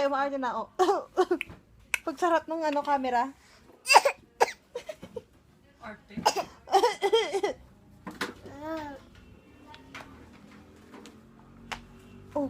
Tay, umaarte na ako. Pagsarap ng ano, camera. Arte. Oh,